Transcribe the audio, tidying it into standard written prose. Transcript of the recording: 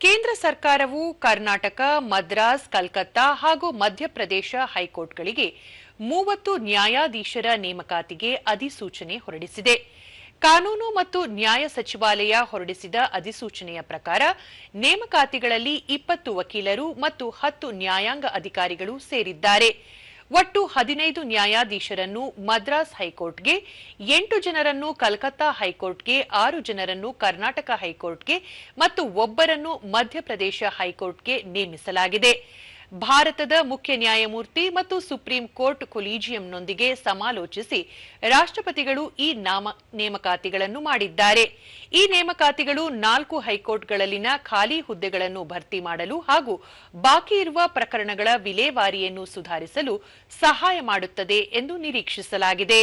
ಕೇಂದ್ರ ಸರ್ಕಾರವು ಕರ್ನಾಟಕ, ಮದ್ರಾಸ್, ಕಲ್ಕತ್ತಾ ಹಾಗೂ ಮಧ್ಯಪ್ರದೇಶ ಹೈಕೋರ್ಟ್ಗಳಿಗೆ 30 ನ್ಯಾಯಾಧೀಶರ ನೇಮಕಾತಿಗೆ ಅಧಿಸೂಚನೆ ಹೊರಡಿಸಿದೆ. ಕಾನೂನು ಮತ್ತು ನ್ಯಾಯ ಸಚಿವಾಲಯ ಹೊರಡಿಸಿದ ಅಧಿಸೂಚನೆಯ ಪ್ರಕಾರ ನೇಮಕಾತಿಗಳಲ್ಲಿ 20 ವಕೀಲರು ಮತ್ತು 10 ನ್ಯಾಯಾಂಗ ಅಧಿಕಾರಿಗಳು ಸೇರಿದ್ದಾರೆ. ಒಟ್ಟು 15 ನ್ಯಾಯಾಧೀಶರನ್ನು ಮದ್ರಾಸ್ ಹೈಕೋರ್ಟ್ಗೆ, 8 ಜನರನ್ನು ಕಲ್ಕತ್ತಾ ಹೈಕೋರ್ಟ್ಗೆ, 6 ಜನರನ್ನು ಕರ್ನಾಟಕ ಹೈಕೋರ್ಟ್ಗೆ ಮತ್ತು ಒಬ್ಬರನ್ನು ಮಧ್ಯಪ್ರದೇಶ ಹೈಕೋರ್ಟ್ಗೆ ನೇಮಿಸಲಾಗಿದೆ. ಭಾರತದ ಮುಖ್ಯ ನ್ಯಾಯಮೂರ್ತಿ ಮತ್ತು ಸುಪ್ರೀಂ ಕೋರ್ಟ್ ಕೊಲಿಜಿಯಂನೊಂದಿಗೆ ಸಮಾಲೋಚಿಸಿ ರಾಷ್ಟ್ರಪತಿಗಳು ಈ ನೇಮಕಾತಿಗಳನ್ನು ಮಾಡಿದ್ದಾರೆ. ಈ ನೇಮಕಾತಿಗಳು 4 ಹೈಕೋರ್ಟ್ಗಳಲ್ಲಿನ ಖಾಲಿ ಹುದ್ದೆಗಳನ್ನು ಭರ್ತಿ ಮಾಡಲು ಹಾಗೂ ಬಾಕಿ ಇರುವ ಪ್ರಕರಣಗಳ ವಿಲೇವಾರಿಯನ್ನು ಸುಧಾರಿಸಲು ಸಹಾಯ ಮಾಡುತ್ತದೆ ಎಂದು ನಿರೀಕ್ಷಿಸಲಾಗಿದೆ.